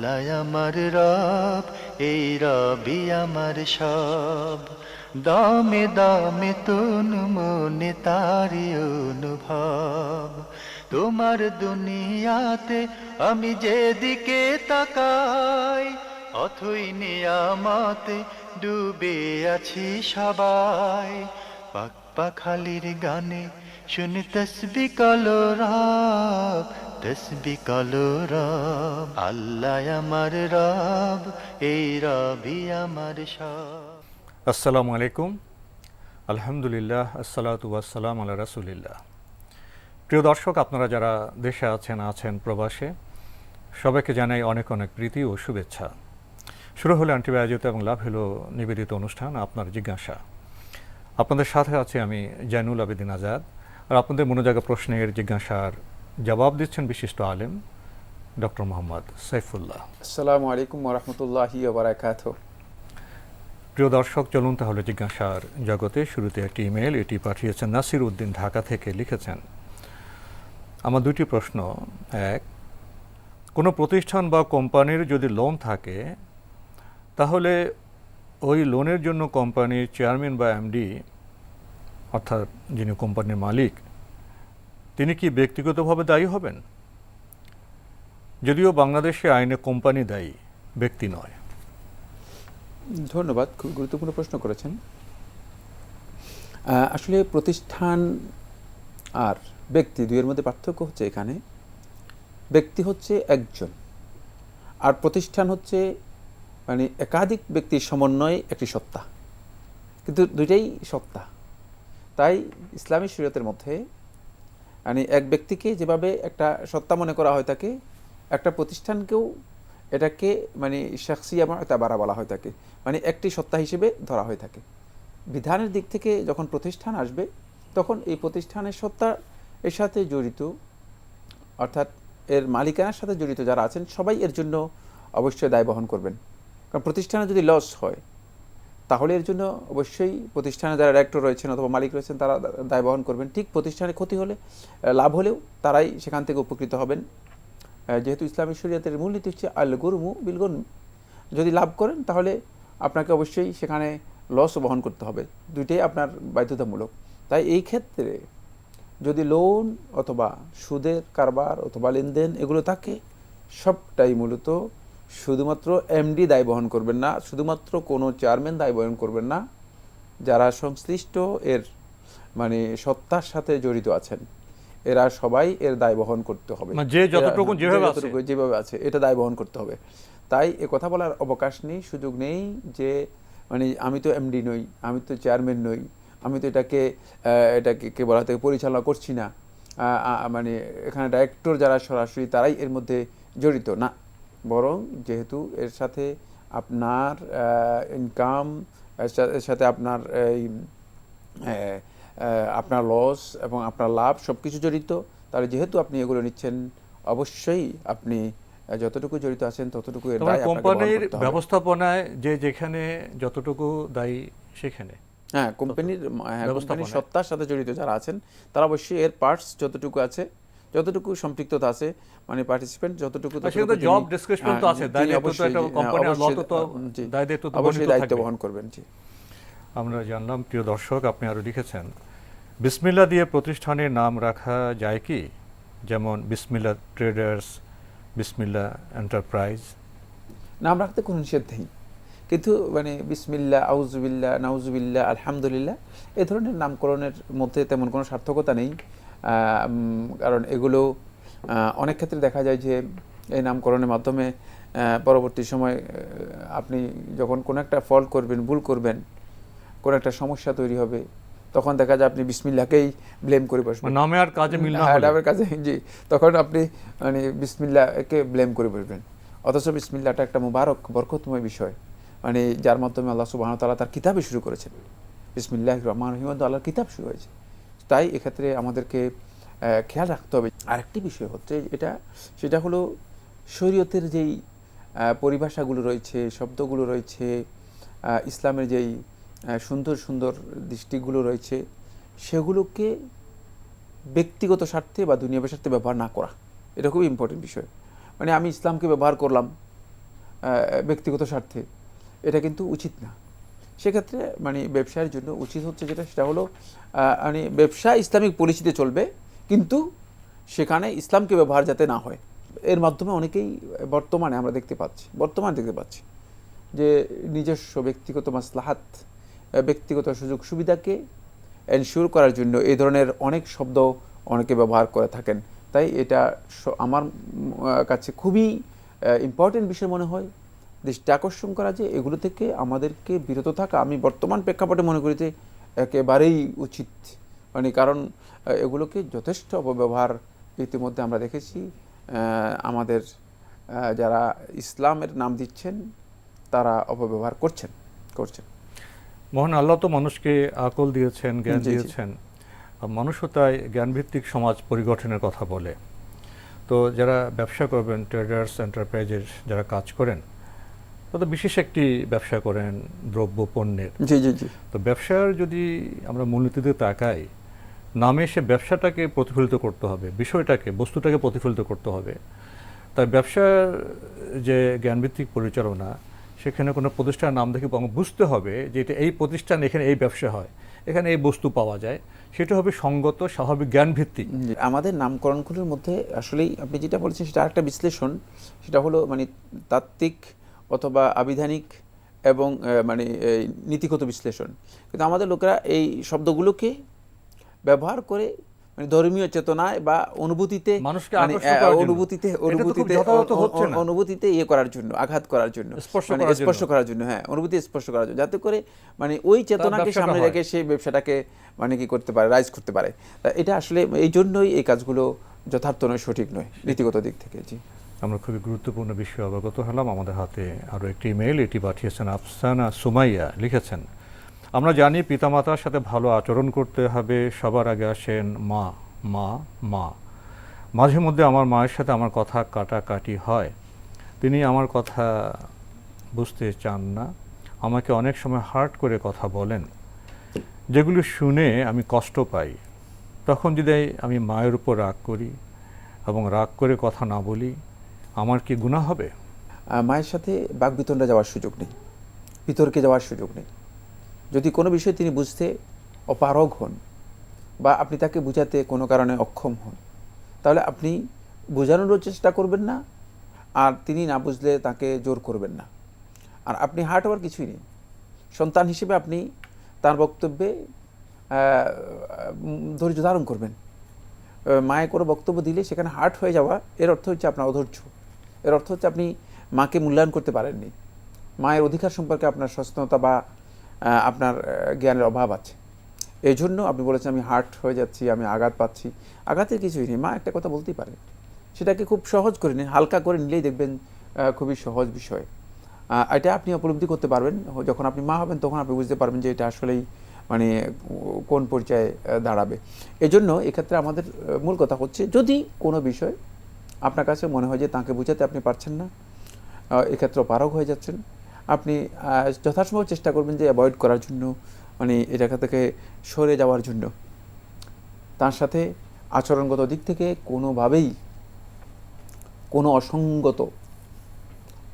আল্লাহ আমার রব, এই রবি আমার সব। দামে দামে তন মনে তারি অনুভব। তোমার দুনিয়াতে আমি যেদিকে তাকাই, অথই নিয়ামতে ডুবে আছি সবাই। পাক পাখালির গানে শুনে তসবিহ কলো রব, তসবিহ কলো রব। আল্লাহ আমার রব, এই রবি আমার সব। আসসালামু আলাইকুম, আলহামদুলিল্লাহ, আসসালাতু ওয়াসসালাম আলা রাসূলিল্লাহ। প্রিয় দর্শক, আপনারা যারা দেশে আছেন প্রবাসে, সবাইকে জানাই অনেক অনেক প্রীতি ও শুভেচ্ছা। শুরু হলো আন্টিবাই আয়োজিত এবং লাভ হলো নিবেদিত অনুষ্ঠান আপনার জিজ্ঞাসা। আপনাদের সাথে আছি আমি জয়নুল আবেদিন আজাদ, আর আপনাদের মনোজাগা প্রশ্নের জিজ্ঞাসার জবাব দিচ্ছেন বিশিষ্ট আলেম ডক্টর মোহাম্মদ সাইফুল্লাহ। আসসালামু আলাইকুম ওয়া রাহমাতুল্লাহি ওয়া বারাকাতুহু। প্রিয় দর্শক, চলুন তাহলে জিজ্ঞাসার জগতে। শুরুতে একটি ইমেল, এটি পাঠিয়েছেন নাসির উদ্দিন, ঢাকা থেকে। লিখেছেন, আমার দুটি প্রশ্ন। এক, কোনো প্রতিষ্ঠান বা কোম্পানির যদি লোন থাকে, তাহলে ওই লোনের জন্য কোম্পানির চেয়ারম্যান বা এমডি, অর্থাৎ যিনি কোম্পানির মালিক, তিনি কি ব্যক্তিগতভাবে দায়ী হবেন? যদিও বাংলাদেশে আইনে কোম্পানি দায়ী, ব্যক্তি নয়। ধন্যবাদ, খুব গুরুত্বপূর্ণ প্রশ্ন করেছেন। আসলে প্রতিষ্ঠান আর ব্যক্তি দুইয়ের মধ্যে পার্থক্য হচ্ছে এখানে। ব্যক্তি হচ্ছে একজন, আর প্রতিষ্ঠান হচ্ছে মানে একাধিক ব্যক্তির সমন্বয়ে একটি সত্তা, কিন্তু দুইটাই সত্তা। তাই ইসলামী শরীয়তের মধ্যে মানে এক ব্যক্তিকে যেভাবে একটা সত্তা মনে করা হয় থাকে, একটা প্রতিষ্ঠানকেও এটাকে মানে শাখসিয়া মুতাবারা বলা হয় থাকে, মানে একটি সত্তা হিসেবে ধরা হয়ে থাকে। বিধানের দিক থেকে যখন প্রতিষ্ঠান আসবে, তখন এই প্রতিষ্ঠানের সত্তা এর সাথে জড়িত, অর্থাৎ এর মালিকানার সাথে জড়িত যারা আছেন সবাই এর জন্য অবশ্যই দায় বহন করবেন। কারণ প্রতিষ্ঠানে যদি লস হয়, তাহলে এর জন্য অবশ্যই প্রতিষ্ঠানে যারা ডাইরেক্টর রয়েছেন অথবা মালিক রয়েছেন তারা দায় বহন করবেন। ঠিক প্রতিষ্ঠানে ক্ষতি হলে, লাভ হলেও তারাই সেখান থেকে উপকৃত হবেন। যেহেতু ইসলামী শরীয়তের মূলনীতি হচ্ছে আল গুরমু বিল গুরম, যদি লাভ করেন তাহলে আপনাকে অবশ্যই সেখানে লসও বহন করতে হবে, দুইটাই আপনার বাধ্যতামূলক। তাই এই ক্ষেত্রে যদি লোন অথবা সুদের কারবার অথবা লেনদেন এগুলো থাকে, সবটাই মূলত শুধুমাত্র এমডি দায় বহন করবেন না, শুধুমাত্র কোনো চেয়ারম্যান দায় বহন করবেন না, যারা সংশ্লিষ্ট এর মানে সত্তার সাথে জড়িত আছেন এরা সবাই এর দায় বহন করতে হবে। যে যতটুকু যেভাবে আছে এটা দায় বহন করতে হবে। তাই এ কথা বলার অবকাশ নেই, সুযোগ নেই যে মানে আমি তো এমডি নই, আমি তো চেয়ারম্যান নই, আমি তো এটাকে কে বলা থেকে পরিচালনা করছি না, মানে এখানে ডাইরেক্টর যারা সরাসরি তারাই এর মধ্যে জড়িত না। বরং যেহেতু এর সাথে আপনার ইনকাম, এর সাথে আপনার এই আপনার লস এবং আপনার লাভ সব কিছু জড়িত, তাহলে যেহেতু আপনি এগুলো নিচ্ছেন, অবশ্যই আপনি যতটুকু জড়িত আছেন ততটুকু এর দায় আপনাকে বহন কোম্পানির করতে হবে। ব্যবস্থাপনায় যে যেখানে যতটুকু দায়ী সেখানে, হ্যাঁ, কোম্পানির সত্তার সাথে জড়িত যারা আছেন তারা অবশ্যই এর পার্টস যতটুকু আছে, যতটুকু সম্পৃক্ততা আছে, মানে পার্টিসিপেন্ট যতটুকু জব ডেসক্রিপশন তো আছে, অবশ্যই দায়িত্ব বহন করবেন। জি, আমরা জানলাম। প্রিয় দর্শক, আপনি আরো লিখেছেন, বিসমিল্লাহ দিয়ে প্রতিষ্ঠানের নাম রাখা যায় কি? যেমন বিসমিল্লাহ ট্রেডার্স, বিসমিল্লাহ এন্টারপ্রাইজ। নাম রাখতে কোনো নিষেধ নেই, কিন্তু মানে বিসমিল্লাহ, আউযুবিল্লাহ, নাউযুবিল্লাহ, আলহামদুলিল্লাহ এই ধরনের নামকরণের মধ্যে তেমন কোনো সার্থকতা নেই। কারণ এগুলো অনেক ক্ষেত্রে দেখা যায় যে এই নামকরণের মাধ্যমে পরবর্তী সময় আপনি যখন কোনো একটা ফল্ট করবেন, ভুল করবেন, কোনো একটা সমস্যা তৈরি হবে, তখন দেখা যায় আপনি বিসমিল্লাহকেই ব্লেম করে বসবেন, নামে আর কাজে মিল না হলে। নামের কাজে, জি, তখন আপনি মানে বিসমিল্লাহকে ব্লেম করে বসবেন। অথচ বিসমিল্লাহটা একটা মুবারক বরকতময় বিষয়, মানে যার মাধ্যমে আল্লাহ সুবহানাহু ওয়া তাআলা তার কিতাবে শুরু করেছেন। বিসমিল্লাহির রহমানির রহিম আল্লাহর কিতাব শুরু হয়েছে। তাই এক্ষেত্রে আমাদেরকে খেয়াল রাখতে হবে। আরেকটি বিষয় হচ্ছে সেটা হলো শরীয়তের যেই পরিভাষাগুলো রয়েছে, শব্দগুলো রয়েছে, ইসলামের যেই সুন্দর সুন্দর দৃষ্টিগুলো রয়েছে, সেগুলোকে ব্যক্তিগত স্বার্থে বা দুনিয়াবী স্বার্থে ব্যবহার না করা, এটা খুব ইম্পর্টেন্ট বিষয়। মানে আমি ইসলামকে ব্যবহার করলাম, ব্যক্তিগত স্বার্থে, এটা কিন্তু উচিত না। সেক্ষেত্রে মানে ব্যবসায়ের জন্য উচিত হচ্ছে যেটা, সেটা হলো মানে ব্যবসা ইসলামিক পলিসিতে চলবে, কিন্তু সেখানে ইসলামকে ব্যবহার যাতে না হয়। এর মাধ্যমে অনেকেই বর্তমানে দেখতে পাচ্ছি যে নিজস্ব ব্যক্তিগত মাসলাহাত, ব্যক্তিগত সুযোগ সুবিধাকে এনশিওর করার জন্য এই ধরনের অনেক শব্দ অনেকে ব্যবহার করে থাকেন। তাই এটা আমার কাছে খুবই ইম্পর্টেন্ট বিষয় মনে হয় দৃষ্টি আকর্ষণ করা, যে এগুলো থেকে আমাদেরকে বিরত থাকা আমি বর্তমান প্রেক্ষাপটে মনে করি যে একেবারেই উচিত। মানে কারণ এগুলোকে যথেষ্ট অপব্যবহার ইতিমধ্যে আমরা দেখেছি। আমাদের যারা ইসলামের নাম দিচ্ছেন তারা অপব্যবহার করছেন। মহান আল্লাহ তো মানুষকে আকল দিয়েছেন, জ্ঞান দিয়েছেন, মানুষও তাই জ্ঞানভিত্তিক সমাজ পরিগঠনের কথা বলে। তো যারা ব্যবসা করবেন, ট্রেডার্স এন্টারপ্রাইজের যারা কাজ করেন, তারা বিশেষ একটি ব্যবসা করেন দ্রব্য পণ্যের। তো ব্যবসার যদি আমরা মূলনীতিতে তাকাই, নামে সে ব্যবসাটাকে প্রতিফলিত করতে হবে, বিষয়টাকে, বস্তুটাকে প্রতিফলিত করতে হবে। তাই ব্যবসার যে জ্ঞানভিত্তিক পরিচালনা, সেখানে কোনো প্রতিষ্ঠানের নাম দেখে বুঝতে হবে যে এটা এই প্রতিষ্ঠান, এখানে এই ব্যবসা হয়, এখানে এই বস্তু পাওয়া যায়, সেটা হবে সঙ্গত, স্বাভাবিক, জ্ঞানভিত্তিক। আমাদের নামকরণগুলোর মধ্যে আসলেই আপনি যেটা বলেছেন সেটা আরেকটা বিশ্লেষণ, সেটা হলো মানে তাত্ত্বিক অথবা আবিধানিক এবং মানে নীতিগত বিশ্লেষণ। কিন্তু আমাদের লোকেরা এই শব্দগুলোকে ব্যবহার করে মানে ধর্মীয় চেতনায় বা অনুভূতিতে, অনুভূতিতে ইয়ে করার জন্য, আঘাত করার জন্য, স্পর্শ করার জন্য, হ্যাঁ, অনুভূতি স্পর্শ করার জন্য, যাতে করে মানে ওই চেতনাকে সামনে রেখে সেই ব্যবসাটাকে মানে কি করতে পারে, রাইজ করতে পারে। এটা আসলে এই জন্যই এই কাজগুলো যথার্থ নয়, সঠিক নয় নীতিগত দিক থেকে। জি, আমরা খুবই গুরুত্বপূর্ণ বিষয়ে অবগত হলাম। আমাদের হাতে আরও একটি ইমেইল, এটি পাঠিয়েছেন আফসানা সুমাইয়া। লিখেছেন, আমরা জানি পিতামাতার সাথে ভালো আচরণ করতে হবে, সবার আগে আসেন মা। মা মা মাঝে মধ্যে আমার মায়ের সাথে আমার কথা কাটাকাটি হয়, তিনি আমার কথা বুঝতে চান না, আমাকে অনেক সময় হার্ট করে কথা বলেন, যেগুলো শুনে আমি কষ্ট পাই। তখন যদি আমি মায়ের উপর রাগ করি এবং রাগ করে কথা না বলি, আমার কি গুনাহ হবে? মায়ের সাথে বাকবিতণ্ডা যাওয়ার সুযোগ নেই, বিতর্কে যাওয়ার সুযোগ নেই। যদি কোনো বিষয় তিনি বুঝতে অপারগ হন বা আপনি তাকে বুঝাতে কোনো কারণে অক্ষম হন, তাহলে আপনি বোঝানোরও চেষ্টা করবেন না, আর তিনি না বুঝলে তাকে জোর করবেন না। আর আপনি হার্ট হওয়ার কিছুই নেই। সন্তান হিসেবে আপনি তার বক্তব্যে ধৈর্য ধারণ করবেন। মায়ে কোনো বক্তব্য দিলে সেখানে হার্ট হয়ে যাওয়া, এর অর্থ হচ্ছে আপনার অধৈর্য, এর অর্থ হচ্ছে আপনি মাকে মূল্যায়ন করতে পারেননি, মায়ের অধিকার সম্পর্কে আপনার সচেতনতা বা আপনার জ্ঞানের অভাব আছে। এই জন্য আপনি বলেছেন আমি হার্ট হয়ে যাচ্ছি, আমি আঘাত পাচ্ছি। আঘাতের কিছুই নেই, মা একটা কথা বলতেই পারে, সেটাকে খুব সহজ করে নিন, হালকা করে নিলেই দেখবেন খুবই সহজ বিষয়। এটা আপনি উপলব্ধি করতে পারবেন যখন আপনি মা হবেন, তখন আপনি বুঝতে পারবেন যে এটা আসলেই মানে কোন পর্যায়ে দাঁড়াবে। এজন্য এক্ষেত্রে আমাদের মূল কথা হচ্ছে, যদি কোনো বিষয় আপনার কাছে মনে হয় যে তাকে বোঝাতে আপনি পারছেন না, এক্ষেত্রে পারগ হয়ে যাচ্ছেন, আপনি যথাসম্ভব চেষ্টা করবেন যে অ্যাভয়েড করার জন্য, মানে এটা থেকে সরে যাওয়ার জন্য। তার সাথে আচরণগত দিক থেকে কোনোভাবেই কোনো অসঙ্গত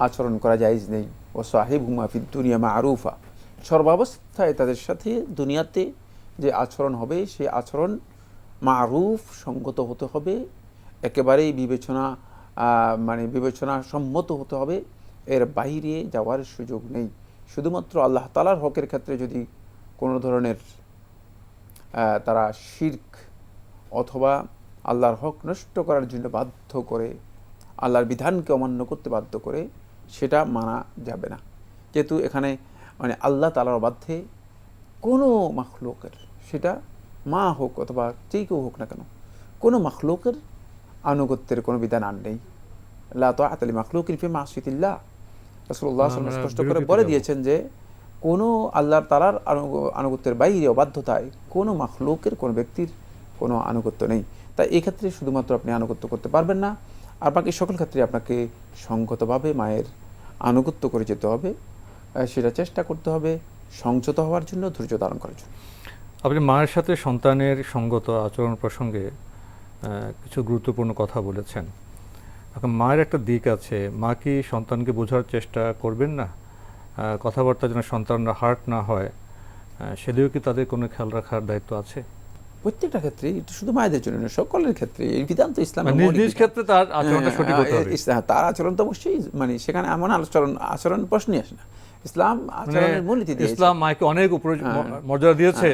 আচরণ করা জায়েজ নেই। ও সাহিবহুমা ফিদ দুনিয়া মারুফা, সর্বাবস্থায় তাদের সাথে দুনিয়াতে যে আচরণ হবে সেই আচরণ মারুফ, সঙ্গত হতে হবে, একেবারেই বিবেচনা সম্মত হতে হবে, এর বাইরে যাওয়ার সুযোগ নেই। শুধুমাত্র আল্লাহ তাআলার হকের ক্ষেত্রে যদি কোনো ধরনের তারা শিরক অথবা আল্লাহর হক নষ্ট করার জন্য বাধ্য করে, আল্লাহর বিধানকে অমান্য করতে বাধ্য করে, সেটা মানা যাবে না। যেহেতু এখানে মানে আল্লাহ তাআলার বাধ্যে কোনো মাখলুকের, সেটা মা হোক অথবা যেই কেউ হোক না কেন, কোনো মাখলুকের আনুগত্যের কোনো বিধান আর নেই। লা তাআতা লি মাখলুকিন ফি মাসিয়াতিল্লাহ, রাসূলুল্লাহ সাল্লাল্লাহু আলাইহি ওয়াসাল্লাম স্পষ্ট করে বলে দিয়েছেন যে কোনো আল্লাহ তাআলার আনুগত্যের বাইরে, বাধ্যতায় কোনো মাখলুকের, কোনো ব্যক্তির কোনো আনুগত্য নেই। তাই এই ক্ষেত্রে শুধুমাত্র আপনি আনুগত্য করতে পারবেন না, আর বাকি সকল ক্ষেত্রে আপনাকে সংগতভাবে মায়ের আনুগত্য করে যেতে হবে, সেটা চেষ্টা করতে হবে সংযত হওয়ার জন্য, ধৈর্য ধারণ করার জন্য। আপনি মায়ের সাথে সন্তানের সঙ্গত আচরণ প্রসঙ্গে কিছু গুরুত্বপূর্ণ কথা বলেছেন। এখন মায়ের একটা দিক আছে, মা কি সন্তানকে বোঝার চেষ্টা করবেন না? কথাবার্তা যেন সন্তানরা হার্ট না হয়, সেদিকেও কি তাদের কোনো খেয়াল রাখার দায়িত্ব আছে? প্রত্যেকটা ক্ষেত্রে, এটা শুধু মায়েদের জন্য না, সকলের ক্ষেত্রে এই বিধান তো ইসলাম নিজ নিজ ক্ষেত্রে তার আচরণটা সঠিক হতে হবে। তার আচরণ তো অবশ্যই, মানে সেখানে এমন আচরণ প্রশ্নই আসে না। ইসলাম আচরণের মূলনীতি দিয়েছে। ইসলাম মাকে অনেক উপরে মর্যাদা দিয়েছে,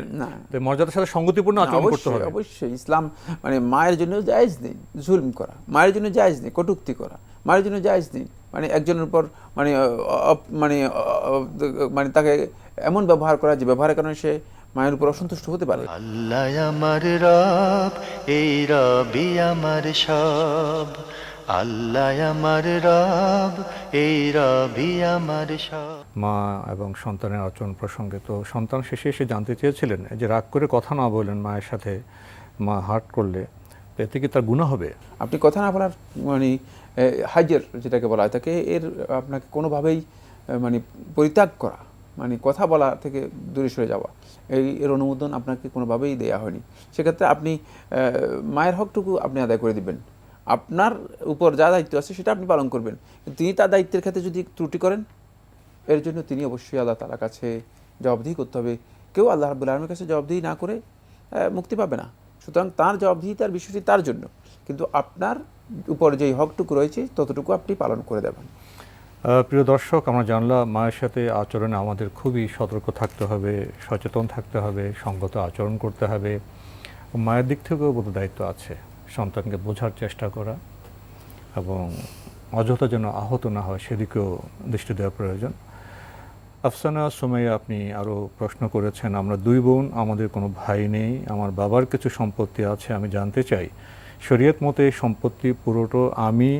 মর্যাদার সাথে সঙ্গতিপূর্ণ আচরণ করতে হবে। অবশ্যই ইসলাম মানে মায়ের জন্য জায়েজ নেই জুলম করা, মায়ের জন্য জায়েজ নেই কটূক্তি করা, মায়ের জন্য জায়েজ নেই মানে একজনের উপর মানে মানে মানে তাকে এমন ব্যবহার করা যে ব্যবহারের কারণে সে মায়ের উপর অসন্তুষ্ট হতে পারে। আল্লাহ আমার রব, এই রবি আমার সব। আল্লাহ আমার রব, এই রবি আমার সব। মা এবং সন্তানের আচরণ প্রসঙ্গে তো সন্তান শেষে এসে জানতে চেয়েছিলেন, যে রাগ করে কথা না বলেন মায়ের সাথে, মা হার্ট করলে এতে কি তার গুনাহ হবে? আপনি কথা না বলার মানে হাজের যেটাকে বলা হয়, তাকে আপনাকে কোনোভাবেই মানে পরিত্যাগ করা, মানে কথা বলা থেকে দূরে সরে যাওয়া, এর অনুমোদন আপনাকে কোনোভাবেই দেওয়া হয়নি। সেক্ষেত্রে আপনি মায়ের হকটুকু আপনি আদায় করে দিবেন, আপনার উপর যা দায়িত্ব আছে সেটা আপনি পালন করবেন। তিনি তার দায়িত্বের ক্ষেত্রে যদি ত্রুটি করেন, এর জন্য তিনি অবশ্যই আল্লাহ তাআলার কাছে জবাবদিহি করতে হবে। কেউ আল্লাহ রাব্বুল আলামিনের কাছে জবাবদিহি না করে মুক্তি পাবে না। সুতরাং তার জবাবদিহিতার বিষয়টি তার জন্য, কিন্তু আপনার উপর যেই হকটুকু রয়েছে ততটুকু আপনি পালন করে দেবেন। প্রিয় দর্শক, আমরা জানলাম মায়ের সাথে আচরণে আমাদের খুবই সতর্ক থাকতে হবে, সচেতন থাকতে হবে, সঙ্গত আচরণ করতে হবে। মায়ের দিক থেকেও বোধ দায়িত্ব আছে সন্তানকে বোঝার চেষ্টা করা এবং অযথা যেন আহত না হয় সেদিকেও দৃষ্টি দেওয়া প্রয়োজন। আফসানা সুমাইয়া, আপনি আরও প্রশ্ন করেছেন, আমরা দুই বোন, আমাদের কোনো ভাই নেই, আমার বাবার কিছু সম্পত্তি আছে, আমি জানতে চাই শরীয়ত মতে এই সম্পত্তি পুরোটা আমি,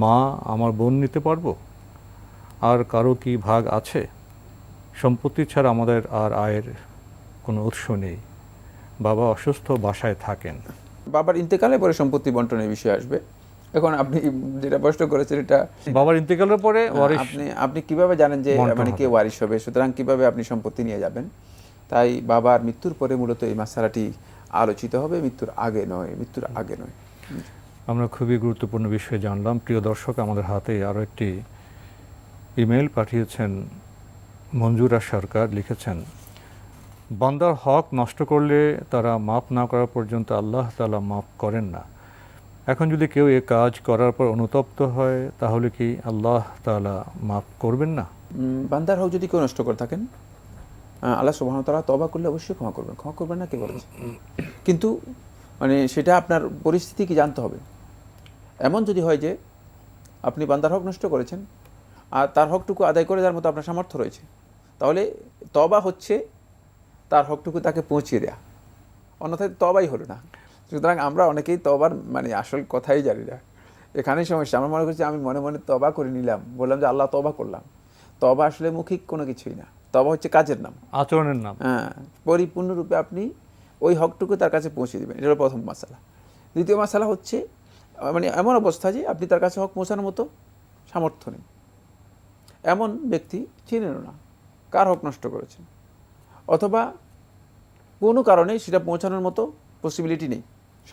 মা, আমার বোন নিতে পারবো? আর কারো কি ভাগ আছে? সম্পত্তি ছাড়া আমাদের আর আয়ের কোনো উৎস নেই, বাবা অসুস্থ, বাসায় থাকেন। বাবার ইন্তেকালে পরে সম্পত্তি বন্টনের বিষয় আসবে। এখন আপনি যেটা প্রশ্ন করেছেন, এটা বাবার ইন্তেকালের পরে আপনি কিভাবে জানেন যে মানে কে ওয়ারিশ হবে? সুতরাং কিভাবে আপনি সম্পত্তি নিয়ে যাবেন? তাই বাবার মৃত্যুর পরে মূলত এই মাসআলাটি আলোচিত হবে, মৃত্যুর আগে নয়। আমরা খুবই গুরুত্বপূর্ণ বিষয় জানলাম। প্রিয় দর্শক, আমাদের হাতে আরও একটি ইমেল পাঠিয়েছেন মঞ্জুরা সরকার, লিখেছেন, বান্দার হক নষ্ট করলে তারা মাফ না করা পর্যন্ত আল্লাহ তাআলা মাফ করেন না। এখন যদি কেউ এ কাজ করার পর অনুতপ্ত হয়, তাহলে কি আল্লাহ তাআলা মাফ করবেন না? বান্দার হক যদি কেউ নষ্ট করে থাকেন, আল্লাহ সুবহানাহু ওয়া তাআলা তওবা করলে অবশ্যই ক্ষমা করবেন। ক্ষমা করবেন না কে বলেছে? কিন্তু মানে সেটা আপনার পরিস্থিতি কি জানতে হবে। এমন যদি হয় যে আপনি বান্দার হক নষ্ট করেছেন আর তার হকটুকু আদায় করে দেওয়ার মতো আপনার সামর্থ্য রয়েছে, তাহলে তওবা হচ্ছে তার হকটুকু তাকে পৌঁছিয়ে দেয়া, অন্যথায় তওবাই হলো না। সুতরাং আমরা অনেকেই তওবার মানে আসল কথাই জানি না, এখানেই সমস্যা। আমরা মনে করছি আমি মনে মনে তওবা করে নিলাম, বললাম যে আল্লাহ তওবা করলাম। তওবা আসলে মৌখিক কোনো কিছুই না, তওবা হচ্ছে কাজের নাম, আচরণের নাম। হ্যাঁ, পরিপূর্ণরূপে আপনি ওই হকটুকু তার কাছে পৌঁছে দেবেন। এটা হলো প্রথম মাসালা। দ্বিতীয় মাসালা হচ্ছে মানে এমন অবস্থা যে আপনি তার কাছে হক পৌঁছানোর মতো সামর্থ্য নেই, এমন ব্যক্তি চিনেনও না, কার হক নষ্ট করেছেন, অথবা কোনো কারণে সেটা পৌঁছানোর মতো পসিবিলিটি নেই,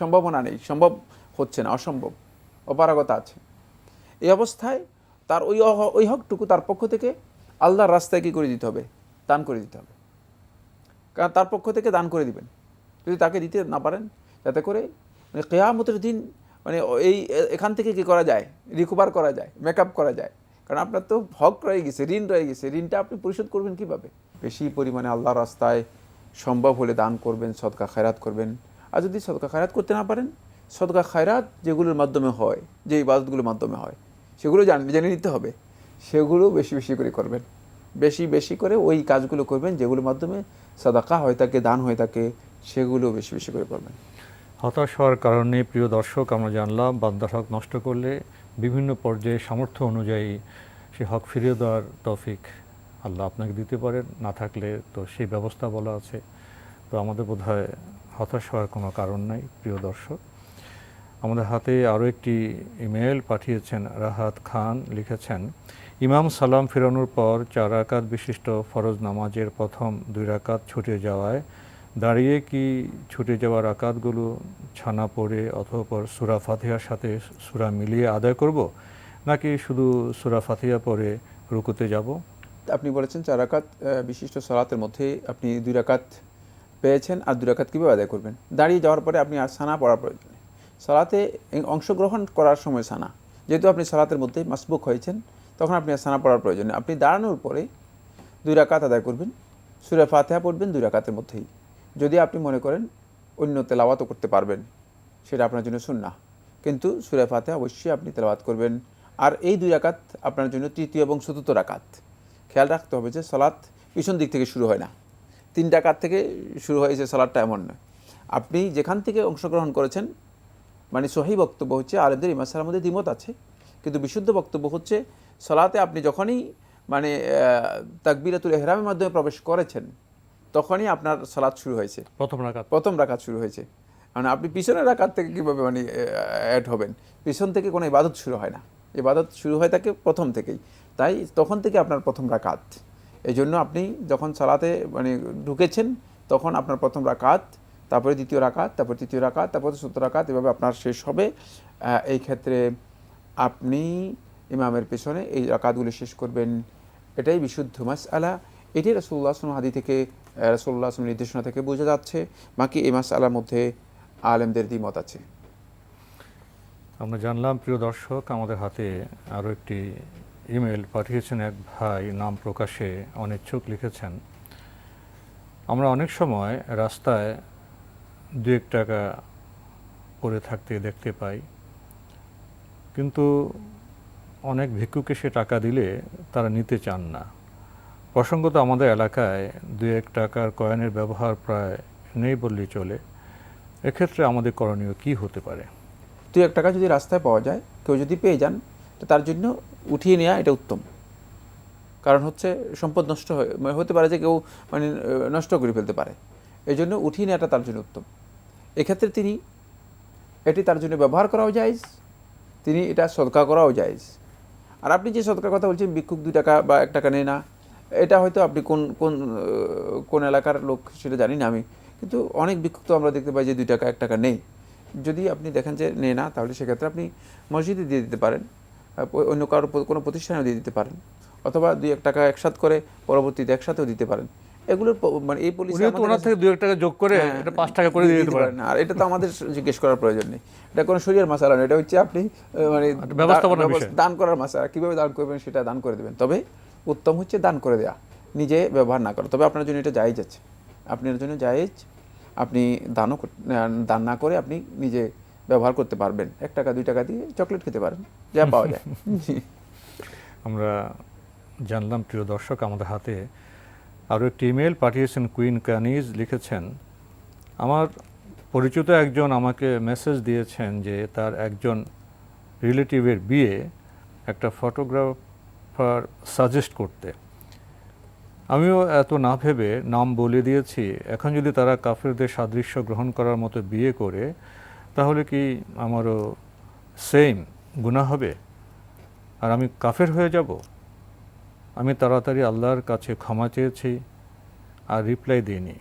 সম্ভাবনা নেই, সম্ভব হচ্ছে না, অসম্ভব, অপারগতা আছে। এই অবস্থায় তার ওই হকটুকু তার পক্ষ থেকে আল্লাহর রাস্তায় কী করে দিতে হবে? দান করে দিতে হবে। কারণ তার পক্ষ থেকে দান করে দিবেন। যদি তাকে দিতে না পারেন, যাতে করে মানে কিয়ামতের দিন মানে এখান থেকে কী করা যায়, রিকভার করা যায়, মেকআপ করা যায়। কারণ আপনার তো হক রয়ে গেছে, ঋণ রয়ে গেছে, ঋণটা আপনি পরিশোধ করবেন কিভাবে? বেশি পরিমাণে আল্লাহর রাস্তায় সম্ভব হলে দান করবেন, সদকা খায়রাত করবেন। আর যদি সদকা খায়রাত করতে না পারেন, সদকা খায়রাত যেগুলোর মাধ্যমে হয়, যে ইবাদতগুলোর মাধ্যমে হয়, সেগুলো জেনে নিতে হবে, সেগুলো বেশি বেশি করে করবেন। বেশি বেশি করে ওই কাজগুলো করবেন যেগুলোর মাধ্যমে সাদাকা হয়ে থাকে, দান হয়ে থাকে, সেগুলো বেশি বেশি করে করবেন। হতাশ হওয়ার কারণে প্রিয় দর্শক, আমরা জানলাম বান্দার হক নষ্ট করলে বিভিন্ন পর্যায়ে সামর্থ্য অনুযায়ী সে হক ফিরিয়ে দেওয়ার তৌফিক আল্লাহ আপনাকে দিতে পারেন, না থাকলে তো সেই ব্যবস্থা বলা আছে। তো আমাদের বোধহয় হতাশ হওয়ার কোনো কারণ নাই। প্রিয় দর্শক, আমাদের হাতে আরও একটি ইমেল পাঠিয়েছেন রাহাত খান, লিখেছেন, ইমাম সালাম ফেরানোর পর 4 রাকাত বিশিষ্ট ফরজ নামাজের প্রথম 2 রাকাত ছুটে যাওয়ায় দাঁড়িয়ে কি ছুটে যাওয়া রাকাতগুলো ছানা পড়ে অথবা সূরা ফাতিহার সাথে সূরা মিলিয়ে আদায় করব, নাকি শুধু সূরা ফাতিহা পড়ে রুকুতে যাব? আপনি বলেছেন 4 রাকাত বিশিষ্ট সালাতের মধ্যে আপনি 2 রাকাত পেয়েছেন, আর 2 রাকাত কীভাবে আদায় করবেন? দাঁড়িয়ে যাওয়ার পরে আপনি আর সানা পড়ার প্রয়োজন নেই। সালাতে অংশগ্রহণ করার সময় সানা, যেহেতু আপনি সালাতের মধ্যে মাসবুক হয়েছেন, তখন আপনি আর সানা পড়ার প্রয়োজন নেই। আপনি দাঁড়ানোর পরে 2 রাকাত আদায় করবেন, সূরা ফাতিহা পড়বেন 2 রাকাতের মধ্যেই। যদি আপনি মনে করেন অন্য তেলাওয়াতও করতে পারবেন, সেটা আপনার জন্য সুন্নাহ, কিন্তু সূরা ফাতিহা অবশ্যই আপনি তেলাওয়াত করবেন। আর এই 2 রাকাত আপনার জন্য তৃতীয় এবং চতুর্থ রাকাত। খেয়াল রাখতে হবে যে সালাত পিছন দিক থেকে শুরু হয় না, 3 রাকাত থেকে শুরু হয়েছে সালাতটা, এমন নয়। আপনি যেখান থেকে অংশগ্রহণ করেছেন, মানে সহি বক্তব্য হচ্ছে, আলেমদের এই মাসআলার মধ্যে দ্বিমত আছে, কিন্তু বিশুদ্ধ বক্তব্য হচ্ছে সালাতে আপনি যখনই মানে তাকবীরাতুল ইহরামের মাধ্যমে প্রবেশ করেছেন, তখনই আপনার সালাত শুরু হয়েছে, প্রথম রাকাত শুরু হয়েছে। মানে আপনি পিছনের রাকাত থেকে কীভাবে মানে অ্যাড হবেন? পিছন থেকে কোনো ইবাদত শুরু হয় না, ইবাদত শুরু হয় থাকে প্রথম থেকেই। তাই তখন থেকে আপনার প্রথম রাকাত। এই জন্য আপনি যখন সালাতে মানে ঢুকেছেন, তখন আপনার প্রথম রাকাত, তারপরে দ্বিতীয় রাকাত, তারপর তৃতীয় রাকাত, তারপরে চতুর্থ রাকাত, এভাবে আপনার শেষ হবে। এই ক্ষেত্রে আপনি ইমামের পেছনে এই রাকাতগুলি শেষ করবেন, এটাই বিশুদ্ধ মাসআলা। এটি রাসূলুল্লাহ সাল্লাল্লাহু আলাইহি ওয়াসাল্লাম হাদিস থেকে, রাসূলুল্লাহ সাল্লাল্লাহু আলাইহি ওয়াসাল্লাম নির্দেশনা থেকে বোঝা যাচ্ছে। বাকি এই মাসআলার মধ্যে আলেমদের দ্বিমত আছে। আমরা জানলাম, প্রিয় দর্শক, আমাদের হাতে আরও একটি ইমেল পাঠিয়েছেন এক ভাই, নাম প্রকাশে অনিচ্ছুক। লিখেছেন, আমরা অনেক সময় রাস্তায় 2-1 টাকা পড়ে থাকতে দেখতে পাই, কিন্তু অনেক ভিক্ষুকে সে টাকা দিলে তারা নিতে চান না। প্রসঙ্গত আমাদের এলাকায় 2-1 টাকার কয়েনের ব্যবহার প্রায় নেই বললেই চলে। এক্ষেত্রে আমাদের করণীয় কি হতে পারে? 2-1 টাকা যদি রাস্তায় পাওয়া যায়, কেউ যদি পেয়ে যান, তো তার জন্য উঠিয়ে নেওয়া এটা উত্তম। কারণ হচ্ছে সম্পদ নষ্ট হতে পারে, যে কেউ মানে নষ্ট করে ফেলতে পারে, এই জন্য উঠিয়ে নেওয়াটা তার জন্য উত্তম। এক্ষেত্রে এটি তার জন্য ব্যবহার করাও জায়েজ, তিনি এটা সদকা করাও জায়েজ। আর আপনি যে সদকার কথা বলছেন, ভিক্ষুক 2 টাকা বা 1 টাকা নেয় না, এটা হয়তো আপনি কোন এলাকার লোক সেটা জানি না আমি, কিন্তু অনেক ভিক্ষুক তো আমরা দেখতে পাই যে 2 টাকা 1 টাকা নেই। যদি আপনি দেখেন যে নেয় না, তাহলে সেক্ষেত্রে আপনি মসজিদে দিয়ে দিতে পারেন, অন্য কারোর কোনো প্রতিষ্ঠানেও দিয়ে দিতে পারেন, অথবা 2-1 টাকা একসাথ করে পরবর্তীতে একসাথেও দিতে পারেন। এগুলোর মানে এই পলিসি ওনার থেকে 2-1 টাকা যোগ করে এটা 5 টাকা করে দিয়ে দিতে পারেন। আর এটা তো আমাদের জিজ্ঞেস করার প্রয়োজন নেই, এটা কোনো শরীয়র মাসআলা নয়, এটা হচ্ছে আপনি মানে দান করার মাসআলা। কীভাবে দান করবেন সেটা দান করে দেবেন, তবে উত্তম হচ্ছে দান করে দেয়া, নিজে ব্যবহার না করা। তবে আপনার জন্য এটা জায়েজ আছে, আপনার জন্য জায়েজ, আপনি দান না করে আপনি নিজে ব্যবহার করতে পারবেন। 1 টাকা 2 টাকা দিয়ে চকলেট খেতে পারেন, যা পাওয়া যায়। আমরা জানলাম, প্রিয় দর্শক, আমাদের হাতে আরও একটি ইমেল পাঠিয়েছেন কুইন কানিজ। লিখেছেন, আমার পরিচিত একজন আমাকে মেসেজ দিয়েছেন যে তার একজন রিলেটিভের বিয়ে একটা ফটোগ্রাফার সাজেস্ট করতে। আমিও এত না ভেবে নাম বলে দিয়েছি। এখন যদি তারা কাফেরদের সাদৃশ্য গ্রহণ করার মতো বিয়ে করে, তাহলে কি আমারও সেম গুনাহ হবে আর আমি কাফের হয়ে যাব? আমি তাড়াতাড়ি আল্লাহর কাছে ক্ষমা চেয়েছি আর রিপ্লাই দিইনি,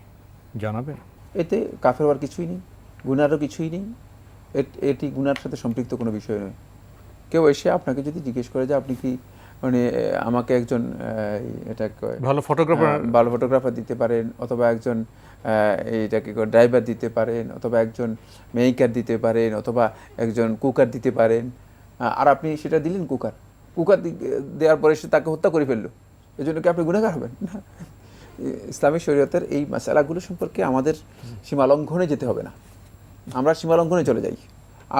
জানাবেন? এতে কাফের হওয়ার কিছুই নেই, গুনারও কিছুই নেই, এটি গুনার সাথে সম্পৃক্ত কোনো বিষয় নয়। কেউ এসে আপনাকে যদি জিজ্ঞেস করে যে আপনি কি মানে আমাকে একজন ভালো ফটোগ্রাফার দিতে পারেন, অথবা একজন এইটাকে ড্রাইভার দিতে পারেন, অথবা একজন মেকার দিতে পারেন, অথবা একজন কুকার দিতে পারেন, আর আপনি সেটা দিলেন, কুকার দেওয়ার পরে সে তাকে হত্যা করে ফেললো, এই জন্য কি আপনি গুনাহগার হবেন না? ইসলামী শরীয়তের এই মাসালাগুলো সম্পর্কে আমাদের সীমালঙ্ঘনে যেতে হবে না, আমরা সীমালঙ্ঘনে চলে যাই।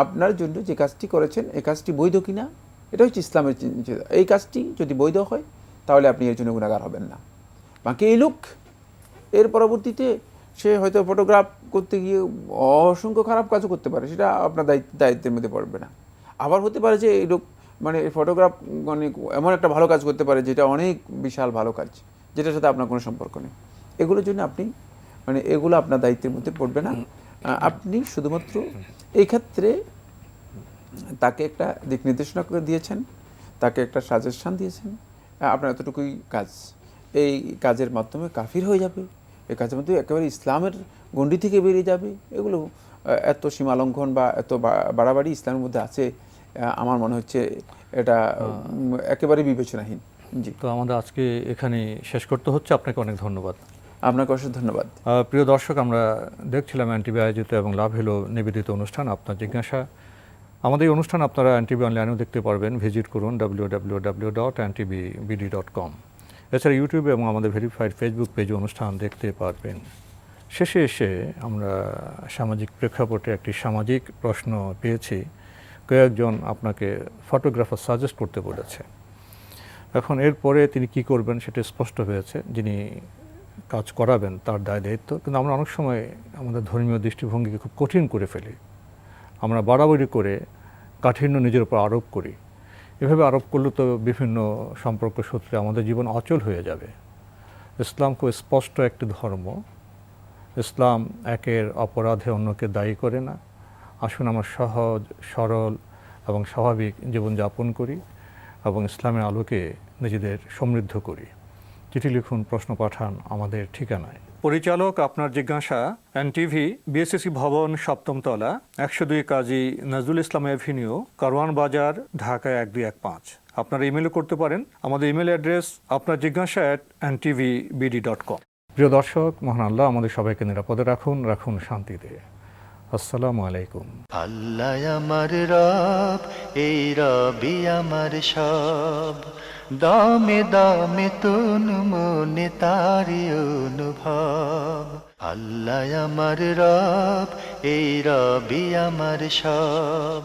আপনার জন্য যে কাজটি করেছেন, এই কাজটি বৈধ কিনা, এটা হচ্ছে ইসলামের। এই কাজটি যদি বৈধ হয়, তাহলে আপনি এর জন্য গুনাহগার হবেন না। বাকি এই লোক এর পরবর্তীতে সে হয়তো ফটোগ্রাফ করতে গিয়ে অসংখ্য খারাপ কাজও করতে পারে, সেটা আপনার দায়িত্বের মধ্যে পড়বে না। আবার হতে পারে যে এই লোক মানে ফটোগ্রাফ মানে এমন একটা ভালো কাজ করতে পারে যেটা অনেক বিশাল ভালো কাজ, যেটার সাথে আপনার কোনো সম্পর্ক নেই। এগুলোর জন্য আপনি মানে এগুলো আপনার দায়িত্বের মধ্যে পড়বে না। আপনি শুধুমাত্র এই ক্ষেত্রে তাকে একটা দিক নির্দেশনা করে দিয়েছেন, তাকে একটা সাজেশন দিয়েছেন, আপনার এতটুকুই কাজ। এই কাজের মাধ্যমে কাফির হয়ে যাবে, এই কাজের মধ্যে একেবারে ইসলামের গণ্ডি থেকে বেরিয়ে যাবে, এগুলো এত সীমালঙ্ঘন বা এত বাড়াবাড়ি ইসলামের মধ্যে আছে, আমার মনে হচ্ছে এটা একেবারে বিবেচনাহীন। জি, তো আমাদের আজকে এখানে শেষ করতে হচ্ছে। আপনাকে অনেক ধন্যবাদ। আপনাকে অশেষ ধন্যবাদ। প্রিয় দর্শক, আমরা দেখছিলাম এনটিভি আয়োজিত এবং লাভ হলো নিবেদিত অনুষ্ঠান আপনার জিজ্ঞাসা। আমাদের এই অনুষ্ঠান আপনারা এনটিভি অনলাইনেও দেখতে পারবেন, ভিজিট করুন www.ntvbd.com। এছাড়া ইউটিউবে এবং আমাদের ভেরিফাইড ফেসবুক পেজে অনুষ্ঠান দেখতে পারবেন। শেষে এসে আমরা সামাজিক প্রেক্ষাপটে একটি সামাজিক প্রশ্ন পেয়েছি। কয়েকজন আপনাকে ফটোগ্রাফার সাজেস্ট করতে বলেছে। এখন এরপরে তিনি কি করবেন সেটা স্পষ্ট হয়েছে। যিনি কাজ করাবেন তার দায় দায়িত্ব। কিন্তু আমরা অনেক সময় আমাদের ধর্মীয় দৃষ্টিভঙ্গিকে খুব কঠিন করে ফেলি। আমরা বাড়াবাড়ি করে কাঠিন্য নিজের উপর আরোপ করি। এভাবে আরোপ করলে তো বিভিন্ন সম্পর্ক সূত্রে আমাদের জীবন অচল হয়ে যাবে। ইসলাম খুব স্পষ্ট একটি ধর্ম। ইসলাম একের অপরাধে অন্যকে দায়ী করে না। আসুন আমরা সহজ, সরল এবং স্বাভাবিক জীবনযাপন করি এবং ইসলামের আলোকে নিজেদের সমৃদ্ধ করি। চিঠি লিখুন, প্রশ্ন পাঠান আমাদের ঠিকানায়। পরিচালক আপনার জিজ্ঞাসা, এনটিভি, বিএসসি ভবন, 7ম তলা, 102 কাজী নজরুল ইসলাম এভিনিউ, কারওয়ান বাজার, ঢাকা 1215। আপনারা ইমেলও করতে পারেন। আমাদের ইমেল অ্যাড্রেস আপনার জিজ্ঞাসা @ntvbd.com। প্রিয় দর্শক, মহান আল্লাহ আমাদের সবাইকে নিরাপদে রাখুন, রাখুন শান্তিতে। আসসালামু আলাইকুম। আল্লাহ আমার রব, এই রবি আমার সব, দামে দামে তুন মনে তারি অনুভব। আল্লাহ আমার রব, এই রবি আমার সব।